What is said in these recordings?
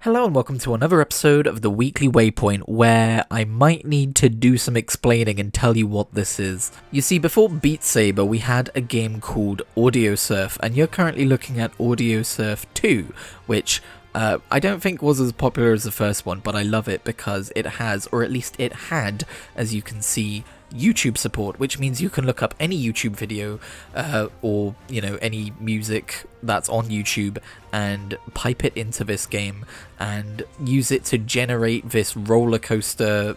Hello and welcome to another episode of the Weekly Waypoint, where I might need to do some explaining and tell you what this is. You see, before Beat Saber we had a game called Audio Surf, and you're currently looking at Audio Surf 2, which I don't think was as popular as the first one, but I love it because it has, or at least it had, as you can see, YouTube support, which means you can look up any YouTube video or, any music that's on YouTube and pipe it into this game and use it to generate this roller coaster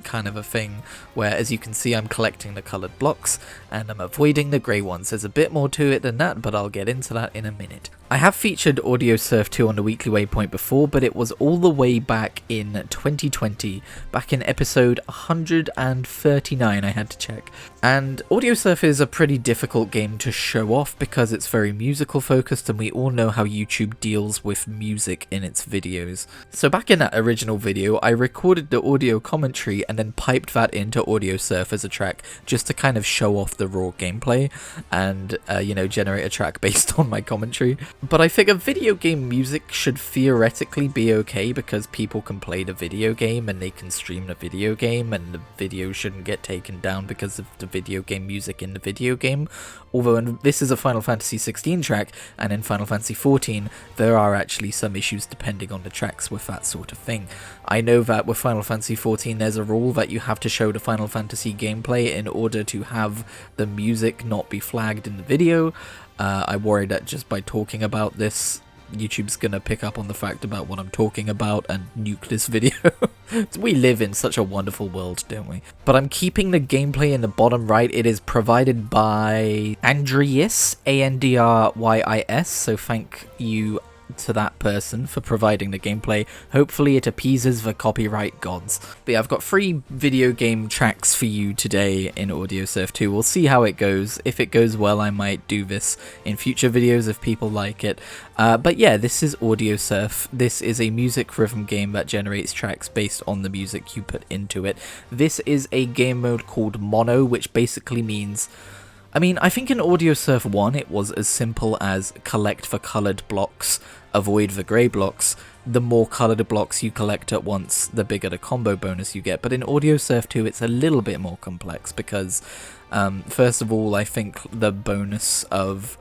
kind of a thing where, as you can see, I'm collecting the colored blocks and I'm avoiding the grey ones. There's a bit more to it than that, but I'll get into that in a minute. I have featured Audio Surf 2 on the Weekly Waypoint before, but it was all the way back in 2020, back in episode 139, I had to check. And Audio Surf is a pretty difficult game to show off because it's very musical focused, and we all know how YouTube deals with music in its videos. So back in that original video, I recorded the audio commentary and then piped that into Audio Surf as a track just to kind of show off the raw gameplay and, generate a track based on my commentary. But I figure video game music should theoretically be okay because people can play the video game and they can stream the video game, and the video shouldn't get taken down because of the video game music in the video game. Although this is a Final Fantasy 16 track, and in Final Fantasy 14 there are actually some issues depending on the tracks with that sort of thing. I know that with Final Fantasy 14 there's a rule that you have to show the Final Fantasy gameplay in order to have the music not be flagged in the video. I worry that just by talking about this, YouTube's gonna pick up on the fact about what I'm talking about and nuke this video. We live in such a wonderful world, don't we? But I'm keeping the gameplay in the bottom right. It is provided by Andryis, Andrys, so thank you to that person for providing the gameplay. Hopefully it appeases the copyright gods. But yeah, I've got 3 video game tracks for you today in Audio Surf 2. We'll see how it goes. If it goes well, I might do this in future videos if people like it. But yeah, this is Audio Surf. This is a music rhythm game that generates tracks based on the music you put into it. This is a game mode called Mono, which basically means, I think in Audio Surf 1 it was as simple as collect the coloured blocks, avoid the grey blocks. The more coloured blocks you collect at once, the bigger the combo bonus you get. But in Audio Surf 2 it's a little bit more complex because, first of all, I think the bonus of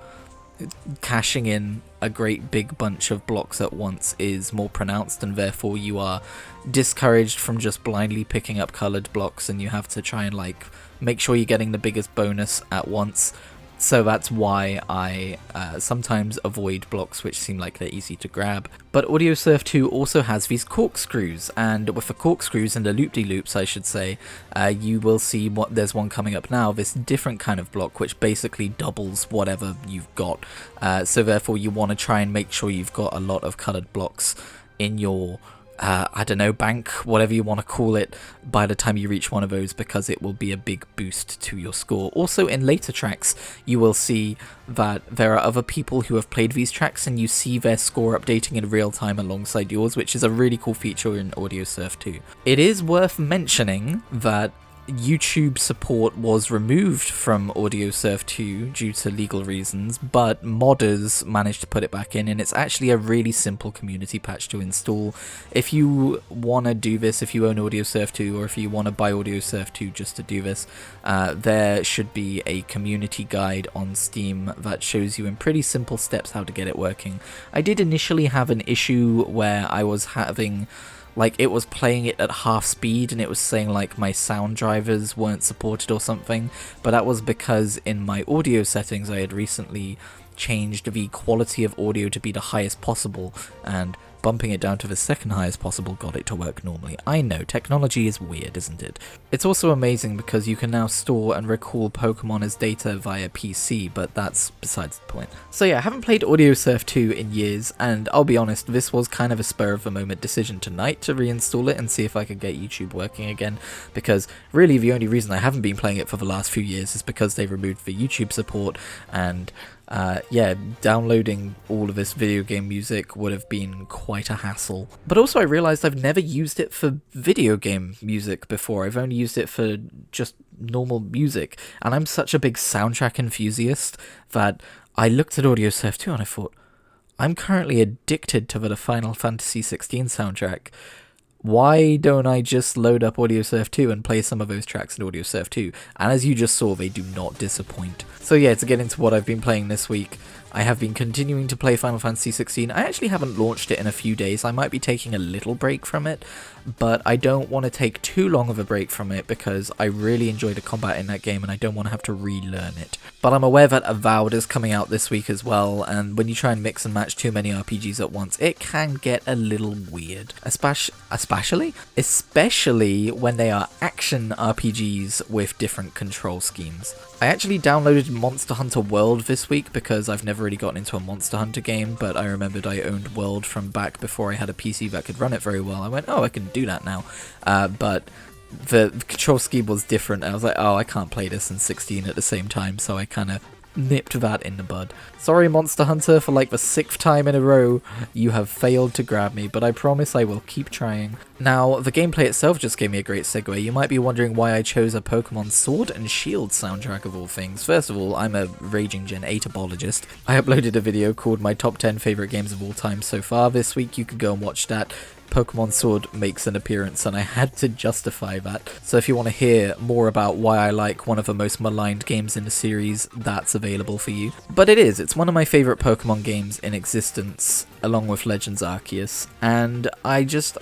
cashing in a great big bunch of blocks at once is more pronounced, and therefore you are discouraged from just blindly picking up coloured blocks, and you have to try and make sure you're getting the biggest bonus at once. So that's why I sometimes avoid blocks which seem like they're easy to grab. But Audio Surf 2 also has these corkscrews, and with the corkscrews and the loop-de-loops, I should say, you will see there's one coming up now, this different kind of block which basically doubles whatever you've got. So therefore you want to try and make sure you've got a lot of coloured blocks in your bank, whatever you want to call it, by the time you reach one of those, because it will be a big boost to your score. Also, in later tracks, you will see that there are other people who have played these tracks, and you see their score updating in real time alongside yours, which is a really cool feature in Audio Surf 2. It is worth mentioning that YouTube support was removed from Audio Surf 2 due to legal reasons, but modders managed to put it back in, and it's actually a really simple community patch to install. If you want to do this, if you own Audio Surf 2, or if you want to buy Audio Surf 2 just to do this, there should be a community guide on Steam that shows you in pretty simple steps how to get it working. I did initially have an issue where I was having, it was playing it at half speed and it was saying my sound drivers weren't supported or something, but that was because in my audio settings I had recently changed the quality of audio to be the highest possible, and bumping it down to the second highest possible got it to work normally. I know, technology is weird, isn't it? It's also amazing because you can now store and recall Pokemon as data via PC, but that's besides the point. So yeah, I haven't played Audio Surf 2 in years, and I'll be honest, this was kind of a spur of the moment decision tonight to reinstall it and see if I could get YouTube working again, because really the only reason I haven't been playing it for the last few years is because they removed the YouTube support, and downloading all of this video game music would have been quite a hassle. But also I realized I've never used it for video game music before. I've only used it for just normal music, and I'm such a big soundtrack enthusiast that I looked at Audio Surf 2 and I thought, I'm currently addicted to the Final Fantasy 16 soundtrack. Why don't I just load up AudioSurf 2 and play some of those tracks in AudioSurf 2? And as you just saw, they do not disappoint. So yeah, to get into what I've been playing this week, I have been continuing to play Final Fantasy 16. I actually haven't launched it in a few days. I might be taking a little break from it, but I don't want to take too long of a break from it because I really enjoy the combat in that game and I don't want to have to relearn it. But I'm aware that Avowed is coming out this week as well, and when you try and mix and match too many RPGs at once, it can get a little weird. Especially when they are action RPGs with different control schemes. I actually downloaded Monster Hunter World this week because I've never really gotten into a Monster Hunter game, but I remembered I owned World from back before I had a PC that could run it very well. I went, oh, I can do that now. But the control scheme was different. I was like, oh, I can't play this and 16 at the same time, so I kind of nipped that in the bud. Sorry, Monster Hunter, for like the 6th time in a row, you have failed to grab me, but I promise I will keep trying. Now, the gameplay itself just gave me a great segue. You might be wondering why I chose a Pokemon Sword and Shield soundtrack of all things. First of all, I'm a raging Gen 8 apologist. I uploaded a video called My Top 10 Favorite Games of All Time so far this week. You can go and watch that. Pokemon Sword makes an appearance and I had to justify that. So if you want to hear more about why I like one of the most maligned games in the series, that's available for you. But it's one of my favourite Pokemon games in existence, along with Legends Arceus, and I just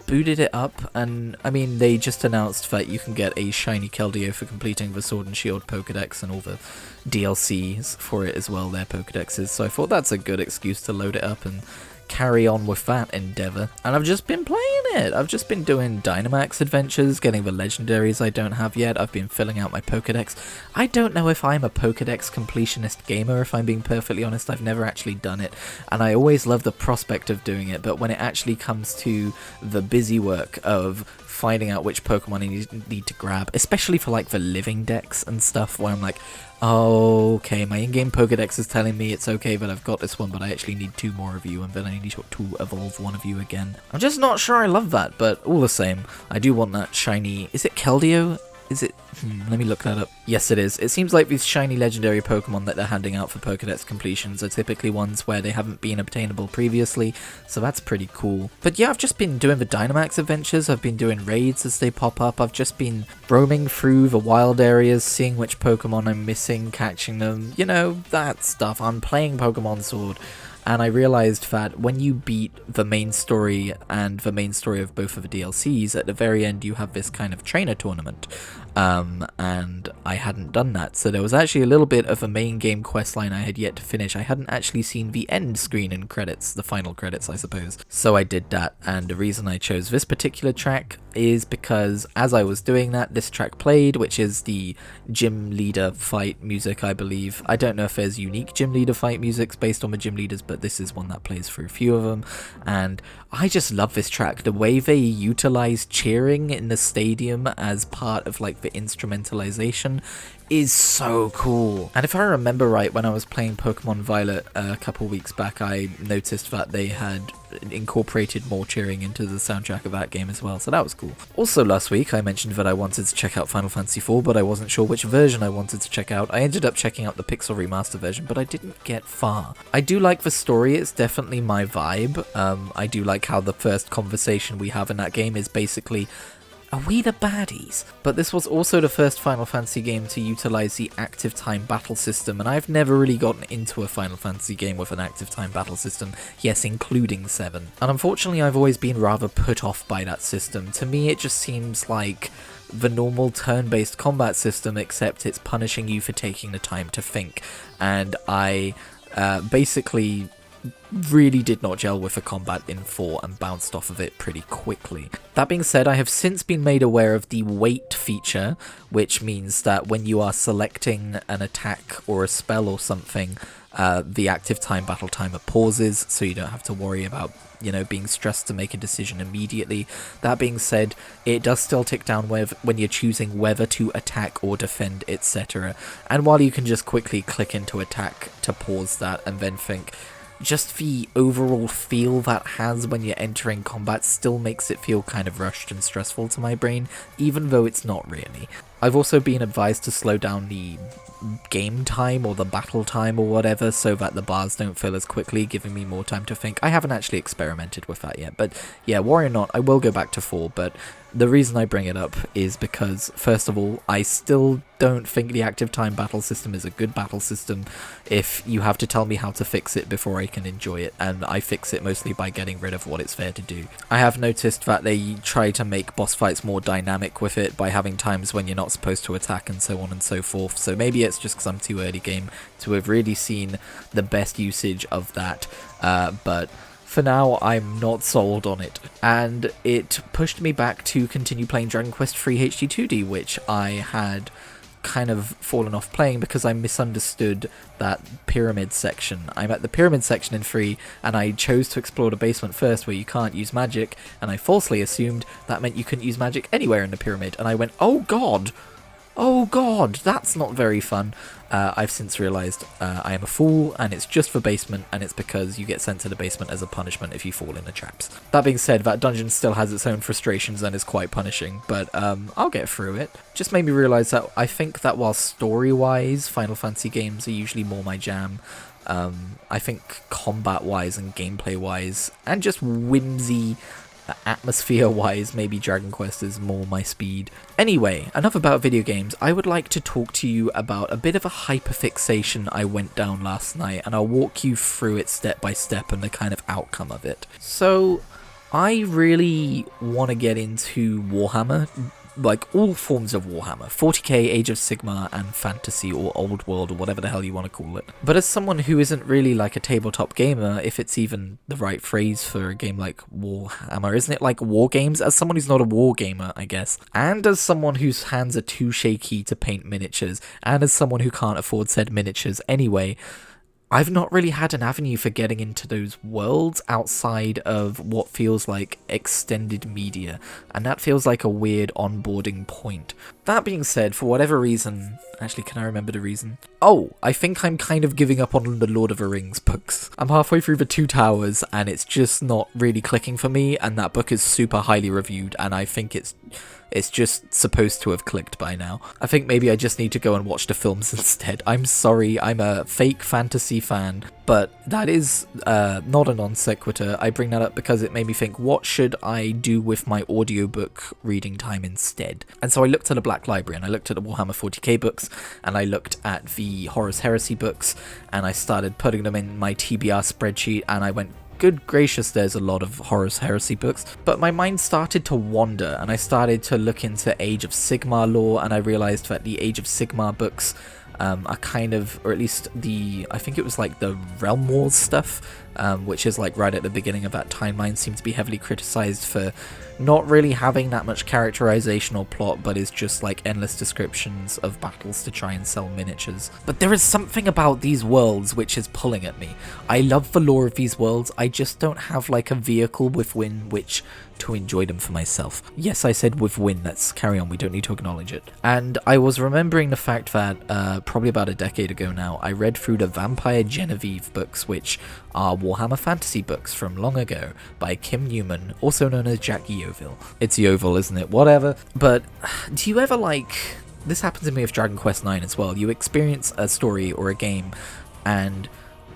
booted it up, and I mean, they just announced that you can get a shiny Keldeo for completing the Sword and Shield Pokedex and all the DLCs for it as well, their Pokedexes, so I thought that's a good excuse to load it up and carry on with that endeavor. And I've just been playing it. I've just been doing Dynamax adventures, getting the legendaries I don't have yet. I've been filling out my Pokedex. I don't know if I'm a Pokedex completionist gamer, if I'm being perfectly honest. I've never actually done it, and I always love the prospect of doing it, but when it actually comes to the busy work of finding out which Pokemon I need to grab, especially for like the living decks and stuff, where I'm like, oh, okay, my in-game Pokedex is telling me it's okay that I've got this one, but I actually need 2 more of you, and then I need to evolve one of you again. I'm just not sure I love that, but all the same, I do want that shiny... Is it Keldeo? Is it... let me look that up. Yes, it is. It seems like these shiny legendary Pokemon that they're handing out for Pokedex completions are typically ones where they haven't been obtainable previously, so that's pretty cool. But yeah, I've just been doing the Dynamax adventures, I've been doing raids as they pop up, I've just been roaming through the wild areas, seeing which Pokemon I'm missing, catching them, you know, that stuff. I'm playing Pokemon Sword. And I realized that when you beat the main story and the main story of both of the DLCs, at the very end you have this kind of trainer tournament. And I hadn't done that, so there was actually a little bit of a main game questline I had yet to finish. I hadn't actually seen the end screen and credits, the final credits I suppose, so I did that. And the reason I chose this particular track is because as I was doing that, this track played, which is the gym leader fight music, I believe. I don't know if there's unique gym leader fight musics based on the gym leaders, but this is one that plays for a few of them, and I just love this track. The way they utilize cheering in the stadium as part of like the instrumentalization is so cool. And if I remember right, when I was playing Pokemon Violet a couple weeks back, I noticed that they had incorporated more cheering into the soundtrack of that game as well, so that was cool. Also last week I mentioned that I wanted to check out Final Fantasy IV, but I wasn't sure which version I wanted to check out. I ended up checking out the Pixel Remaster version, but I didn't get far. I do like the story, it's definitely my vibe. I do like how the first conversation we have in that game is basically, are we the baddies? But this was also the first Final Fantasy game to utilize the active time battle system, and I've never really gotten into a Final Fantasy game with an active time battle system, yes, including 7. And unfortunately I've always been rather put off by that system. To me it just seems like the normal turn-based combat system, except it's punishing you for taking the time to think, and I basically really did not gel with the combat in 4 and bounced off of it pretty quickly. That being said, I have since been made aware of the wait feature, which means that when you are selecting an attack or a spell or something, the active time battle timer pauses, so you don't have to worry about, you know, being stressed to make a decision immediately. That being said, it does still tick down when you're choosing whether to attack or defend, etc. And while you can just quickly click into attack to pause that and then think, just the overall feel that has when you're entering combat still makes it feel kind of rushed and stressful to my brain, even though it's not really. I've also been advised to slow down the game time or the battle time or whatever so that the bars don't fill as quickly, giving me more time to think. I haven't actually experimented with that yet, but yeah, Warrior Not, I will go back to 4, but the reason I bring it up is because, first of all, I still don't think the active time battle system is a good battle system if you have to tell me how to fix it before I can enjoy it, and I fix it mostly by getting rid of what it's fair to do. I have noticed that they try to make boss fights more dynamic with it by having times when you're not supposed to attack and so on and so forth, so maybe it's just because I'm too early game to have really seen the best usage of that, but for now, I'm not sold on it, and it pushed me back to continue playing Dragon Quest III HD2D, which I had kind of fallen off playing because I misunderstood that pyramid section. I'm at the pyramid section in 3, and I chose to explore the basement first where you can't use magic, and I falsely assumed that meant you couldn't use magic anywhere in the pyramid, and I went, oh god! Oh god, that's not very fun. I've since realised I am a fool, and it's just for basement, and it's because you get sent to the basement as a punishment if you fall in the traps. That being said, that dungeon still has its own frustrations and is quite punishing, but I'll get through it. Just made me realise that I think that while story-wise, Final Fantasy games are usually more my jam, I think combat-wise and gameplay-wise, and just whimsy atmosphere-wise, maybe Dragon Quest is more my speed. Anyway, enough about video games. I would like to talk to you about a bit of a hyperfixation I went down last night, and I'll walk you through it step by step and the kind of outcome of it. So, I really want to get into Warhammer, like all forms of Warhammer, 40k, Age of Sigmar, and Fantasy, or Old World, or whatever the hell you want to call it. But as someone who isn't really like a tabletop gamer, if it's even the right phrase for a game like Warhammer, isn't it like war games? As someone who's not a war gamer, I guess, and as someone whose hands are too shaky to paint miniatures, and as someone who can't afford said miniatures anyway, I've not really had an avenue for getting into those worlds outside of what feels like extended media, and that feels like a weird onboarding point. That being said, for whatever reason, actually, can I remember the reason? Oh, I think I'm kind of giving up on the Lord of the Rings books. I'm halfway through the Two Towers, and it's just not really clicking for me, and that book is super highly reviewed, and I think it's just supposed to have clicked by now. I think maybe I just need to go and watch the films instead. I'm sorry, I'm a fake fantasy fan, but that is not a non sequitur. I bring that up because it made me think, what should I do with my audiobook reading time instead? And so I looked at the Black Library, and I looked at the Warhammer 40k books, and I looked at the Horus Heresy books, and I started putting them in my TBR spreadsheet, and I went, good gracious, there's a lot of Horus Heresy books, but my mind started to wander, and I started to look into Age of Sigmar lore, and I realized that the Age of Sigmar books are kind of, or at least I think it was like the Realm Wars stuff, which is like right at the beginning of that timeline, seemed to be heavily criticized for not really having that much characterization or plot, but is just like endless descriptions of battles to try and sell miniatures. But there is something about these worlds which is pulling at me. I love the lore of these worlds, I just don't have like a vehicle within which to enjoy them for myself. Yes, I said with win, let's carry on, we don't need to acknowledge it. And I was remembering the fact that probably about a decade ago now, I read through the Vampire Genevieve books, which are Warhammer Fantasy books from long ago by Kim Newman, also known as Jack Yeovil. It's Yeovil, isn't it? Whatever. But do you ever this happens to me with Dragon Quest IX as well, you experience a story or a game and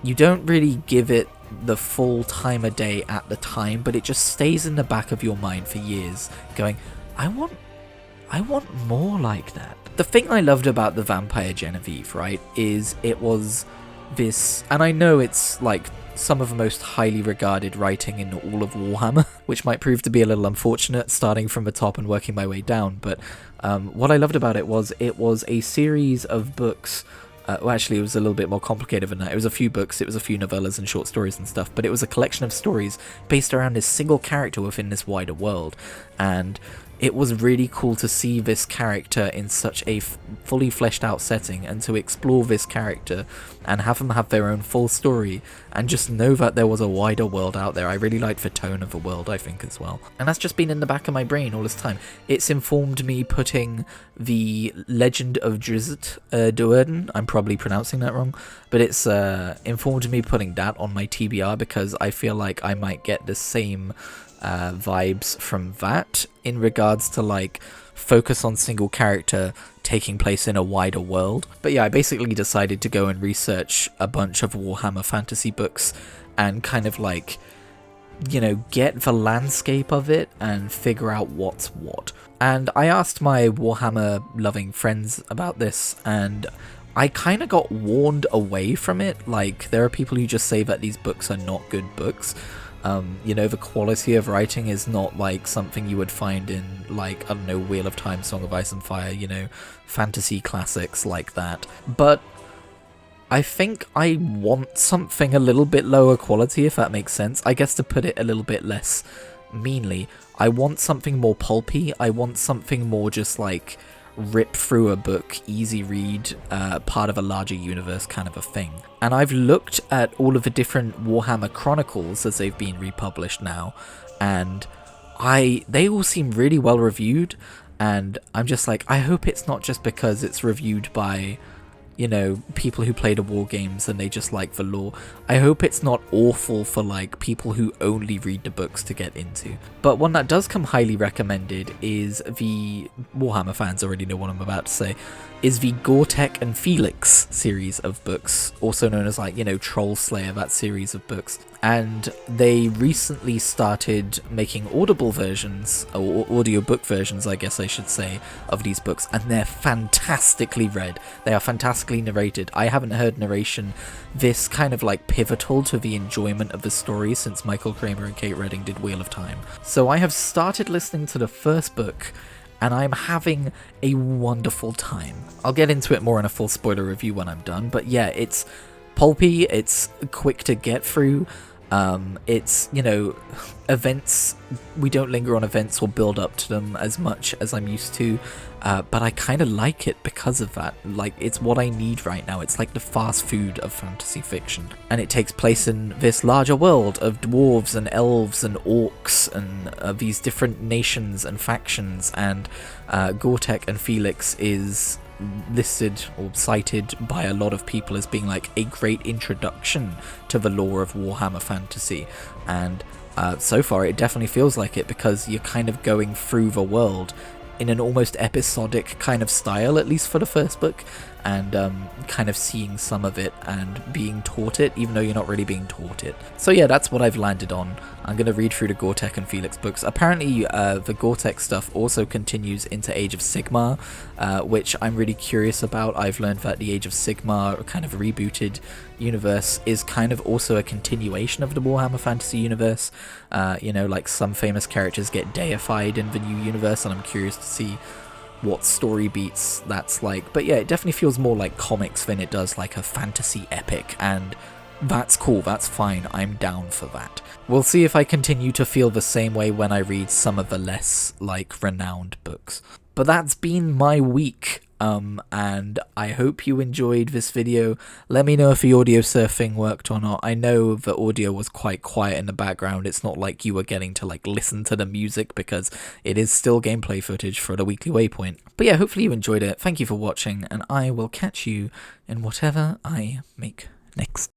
you don't really give it the full time of day at the time, but it just stays in the back of your mind for years, going, I want more like that. The thing I loved about the Vampire Genevieve, right, is it was this, and I know it's like some of the most highly regarded writing in all of Warhammer, which might prove to be a little unfortunate, starting from the top and working my way down, but what I loved about it was a series of books. Well, actually, it was a little bit more complicated than that. It was a few books, it was a few novellas and short stories and stuff, but it was a collection of stories based around this single character within this wider world, and it was really cool to see this character in such a fully fleshed out setting, and to explore this character and have them have their own full story, and just know that there was a wider world out there. I really liked the tone of the world, I think, as well. And that's just been in the back of my brain all this time. It's informed me putting the Legend of Drizzt Do'Urden, I'm probably pronouncing that wrong, but it's informed me putting that on my TBR, because I feel like I might get the same vibes from that in regards to like focus on single character taking place in a wider world. But yeah, I basically decided to go and research a bunch of Warhammer fantasy books and kind of like, you know, get the landscape of it and figure out what's what. And I asked my Warhammer loving friends about this, and I kind of got warned away from it. Like, there are people who just say that these books are not good books. You know, the quality of writing is not like something you would find in, like, I don't know, Wheel of Time, Song of Ice and Fire, you know, fantasy classics like that. But I think I want something a little bit lower quality, if that makes sense. I guess to put it a little bit less meanly, I want something more pulpy. I want something more just like rip through a book, easy read, part of a larger universe kind of a thing. And I've looked at all of the different Warhammer Chronicles as they've been republished now, and they all seem really well reviewed, and I'm just like, I hope it's not just because it's reviewed by, you know, people who play the war games and they just like the lore. I hope it's not awful for like people who only read the books to get into. But one that does come highly recommended is the Warhammer fans already know what I'm about to say, is the Gore-Tex and Felix series of books, also known as like, you know, Troll Slayer, that series of books. And they recently started making audible versions, or audiobook versions, I guess I should say, of these books, and they're fantastically read. They are fantastically narrated. I haven't heard narration this kind of like pivotal to the enjoyment of the story since Michael Kramer and Kate Redding did Wheel of Time. So I have started listening to the first book, and I'm having a wonderful time. I'll get into it more in a full spoiler review when I'm done, but yeah, it's pulpy, it's quick to get through. It's, you know, events, we don't linger on events or build up to them as much as I'm used to, but I kind of like it because of that. Like, it's what I need right now. It's like the fast food of fantasy fiction, and it takes place in this larger world of dwarves and elves and orcs and these different nations and factions, and Gore-Tex and Felix is listed or cited by a lot of people as being like a great introduction to the lore of Warhammer fantasy, and so far it definitely feels like it, because you're kind of going through the world in an almost episodic kind of style, at least for the first book, and kind of seeing some of it and being taught it, even though you're not really being taught it. So yeah, that's what I've landed on. I'm going to read through the Gore-Tex and Felix books. Apparently the Gore-Tex stuff also continues into Age of Sigmar, which I'm really curious about. I've learned that the Age of Sigmar kind of rebooted universe is kind of also a continuation of the Warhammer Fantasy universe. You know, like some famous characters get deified in the new universe, and I'm curious to see what story beats that's like. But yeah, it definitely feels more like comics than it does like a fantasy epic, and that's cool, that's fine, I'm down for that. We'll see if I continue to feel the same way when I read some of the less like renowned books. But that's been my week. And I hope you enjoyed this video. Let me know if the audio surfing worked or not. I know the audio was quite quiet in the background. It's not like you were getting to like listen to the music, because it is still gameplay footage for the Weekly Waypoint. But yeah, hopefully you enjoyed it. Thank you for watching, and I will catch you in whatever I make next.